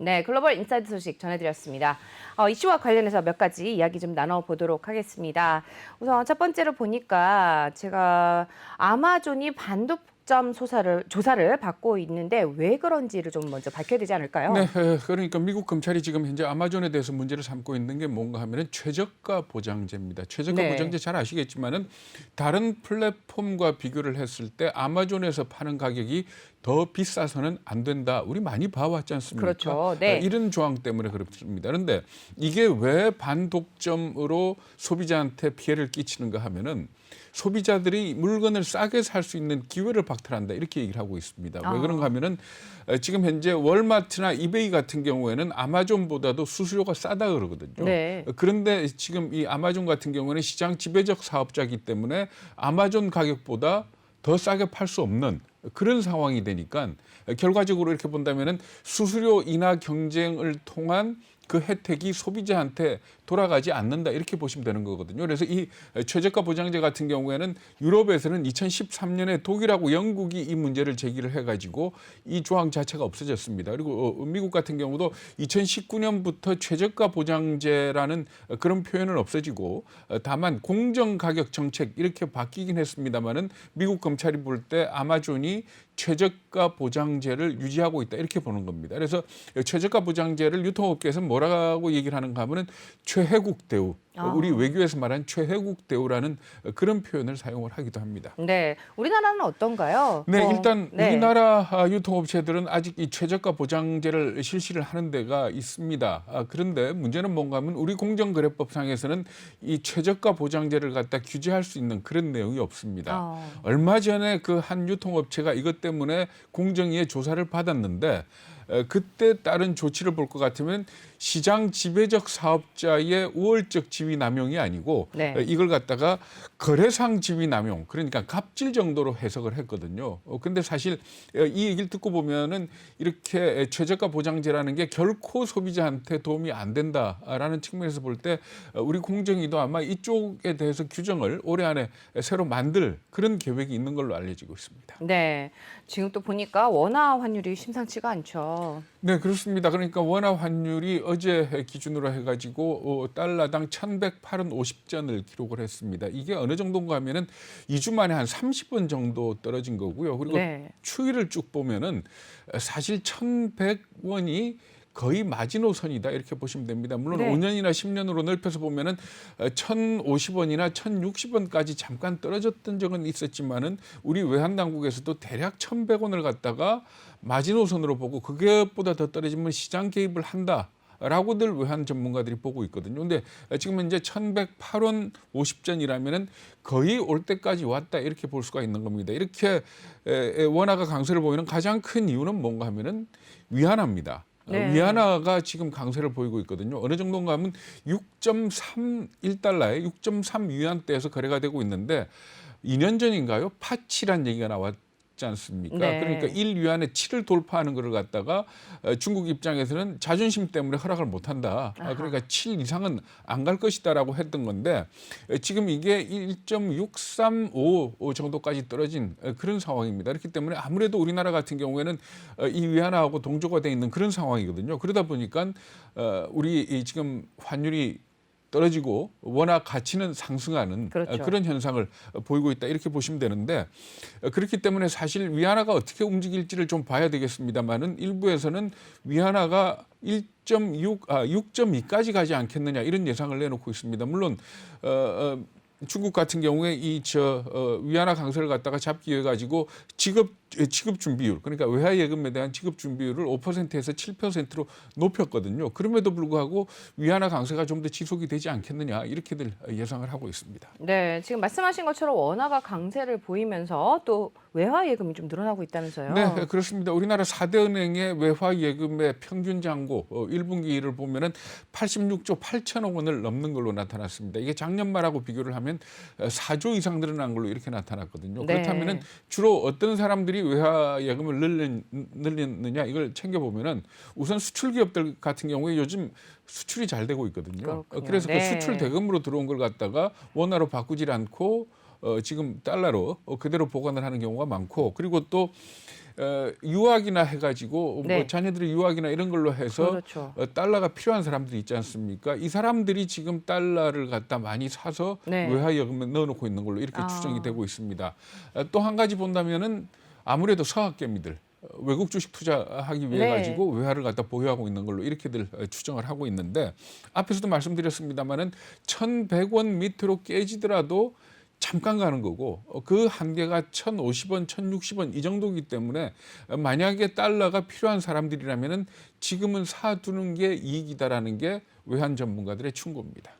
네, 글로벌 인사이드 소식 전해드렸습니다. 이슈와 관련해서 몇 가지 이야기 좀 나눠보도록 하겠습니다. 우선 첫 번째로 보니까 제가 아마존이 반독점 조사를 받고 있는데 왜 그런지를 좀 먼저 밝혀야 되지 않을까요? 네, 그러니까 미국 검찰이 지금 현재 아마존에 대해서 문제를 삼고 있는 게 뭔가 하면은 최저가 보장제입니다. 최저가 네. 보장제 잘 아시겠지만은 다른 플랫폼과 비교를 했을 때 아마존에서 파는 가격이 더 비싸서는 안 된다. 우리 많이 봐왔지 않습니까? 그렇죠. 네. 이런 조항 때문에 그렇습니다. 그런데 이게 왜 반독점으로 소비자한테 피해를 끼치는가 하면은 소비자들이 물건을 싸게 살 수 있는 기회를 박탈한다 이렇게 얘기를 하고 있습니다. 왜 그런가 하면은 지금 현재 월마트나 이베이 같은 경우에는 아마존보다도 수수료가 싸다 그러거든요. 네. 그런데 지금 이 아마존 같은 경우는 시장 지배적 사업자이기 때문에 아마존 가격보다 더 싸게 팔 수 없는 그런 상황이 되니까 결과적으로 이렇게 본다면은 수수료 인하 경쟁을 통한 그 혜택이 소비자한테 돌아가지 않는다 이렇게 보시면 되는 거거든요. 그래서 이 최저가 보장제 같은 경우에는 유럽에서는 2013년에 독일하고 영국이 이 문제를 제기를 해가지고 이 조항 자체가 없어졌습니다. 그리고 미국 같은 경우도 2019년부터 최저가 보장제라는 그런 표현은 없어지고 다만 공정가격 정책 이렇게 바뀌긴 했습니다만은 미국 검찰이 볼 때 아마존이 최저가 보장제를 유지하고 있다 이렇게 보는 겁니다. 그래서 최저가 보장제를 유통업계에서 뭐라고 얘기를 하는가 하면은 최혜국 대우, 우리 외교에서 말하는 최혜국 대우라는 그런 표현을 사용을 하기도 합니다. 네, 우리나라는 어떤가요? 네, 일단 네. 우리나라 유통업체들은 아직 이 최저가 보장제를 실시를 하는 데가 있습니다. 그런데 문제는 뭔가 하면 우리 공정거래법상에서는 이 최저가 보장제를 갖다 규제할 수 있는 그런 내용이 없습니다. 얼마 전에 그 한 유통업체가 이것 때문에 공정위에 조사를 받았는데 그때 따른 조치를 볼 것 같으면 시장 지배적 사업자의 우월적 지위 남용이 아니고 네. 이걸 갖다가 거래상 지위 남용 그러니까 갑질 정도로 해석을 했거든요. 근데 사실 이 얘기를 듣고 보면은 이렇게 최저가 보장제라는 게 결코 소비자한테 도움이 안 된다라는 측면에서 볼 때 우리 공정위도 아마 이쪽에 대해서 규정을 올해 안에 새로 만들 그런 계획이 있는 걸로 알려지고 있습니다. 네, 지금 또 보니까 원화 환율이 심상치가 않죠. 네, 그렇습니다. 그러니까 원화 환율이 어제 기준으로 해가지고 달러당 1,108원 50전을 기록을 했습니다. 이게 어느 정도인가 하면은 2주 만에 한 30원 정도 떨어진 거고요. 그리고 네. 추이를 쭉 보면은 사실 1,100원이 거의 마지노선이다 이렇게 보시면 됩니다. 물론 네. 5년이나 10년으로 넓혀서 보면은 1,050원이나 1,060원까지 잠깐 떨어졌던 적은 있었지만은 우리 외환 당국에서도 대략 1,100원을 갖다가 마지노선으로 보고 그것보다 더 떨어지면 시장 개입을 한다라고들 외환 전문가들이 보고 있거든요. 근데 지금 현재 1,108원 50전이라면은 거의 올 때까지 왔다 이렇게 볼 수가 있는 겁니다. 이렇게 원화가 강세를 보이는 가장 큰 이유는 뭔가 하면은 위안화입니다. 네. 위안화가 지금 강세를 보이고 있거든요. 어느 정도인가 하면 6.31달러에 6.3 위안대에서 거래가 되고 있는데 2년 전인가요? 파치란 얘기가 나왔지 않습니까? 네. 그러니까 1위안에 7을 돌파하는 것을 갖다가 중국 입장에서는 자존심 때문에 허락을 못한다. 그러니까 7 이상은 안 갈 것이다라고 했던 건데 지금 이게 1.635 정도까지 떨어진 그런 상황입니다. 그렇기 때문에 아무래도 우리나라 같은 경우에는 이 위안화하고 동조가 돼 있는 그런 상황이거든요. 그러다 보니까 우리 지금 환율이 떨어지고 원화 가치는 상승하는 그렇죠. 그런 현상을 보이고 있다 이렇게 보시면 되는데 그렇기 때문에 사실 위안화가 어떻게 움직일지를 좀 봐야 되겠습니다만은 일부에서는 위안화가 6.2까지 가지 않겠느냐 이런 예상을 내놓고 있습니다. 물론 중국 같은 경우에 위안화 강세를 갖다가 잡기 위해 가지고 지급 준비율 그러니까 외화 예금에 대한 지급 준비율을 5%에서 7%로 높였거든요. 그럼에도 불구하고 위안화 강세가 좀 더 지속이 되지 않겠느냐 이렇게들 예상을 하고 있습니다. 네, 지금 말씀하신 것처럼 원화가 강세를 보이면서 또 외화 예금이 좀 늘어나고 있다면서요. 네, 그렇습니다. 우리나라 4대 은행의 외화 예금의 평균 잔고 1분기를 보면은 86조 8천억 원을 넘는 걸로 나타났습니다. 이게 작년 말하고 비교를 하면 보면 4조 이상 늘어난 걸로 이렇게 나타났거든요. 네. 그렇다면은 주로 어떤 사람들이 외화 예금을 늘리느냐 이걸 챙겨보면은 우선 수출 기업들 같은 경우에 요즘 수출이 잘 되고 있거든요. 그렇군요. 그래서 그 네. 수출 대금으로 들어온 걸 갖다가 원화로 바꾸질 않고 지금 달러로 그대로 보관을 하는 경우가 많고 그리고 또 유학이나 해가지고 네. 뭐 자녀들이 유학이나 이런 걸로 해서 그렇죠. 달러가 필요한 사람들이 있지 않습니까? 이 사람들이 지금 달러를 갖다 많이 사서 네. 외화예금에 넣어놓고 있는 걸로 이렇게 아. 추정이 되고 있습니다. 또 한 가지 본다면은 아무래도 서학개미들 외국 주식 투자하기 위해 네. 가지고 외화를 갖다 보유하고 있는 걸로 이렇게들 추정을 하고 있는데 앞에서도 말씀드렸습니다마는 1,100원 밑으로 깨지더라도 잠깐 가는 거고 그 한계가 1,050원, 1,060원 이 정도이기 때문에 만약에 달러가 필요한 사람들이라면은 지금은 사두는 게 이익이다라는 게 외환 전문가들의 충고입니다.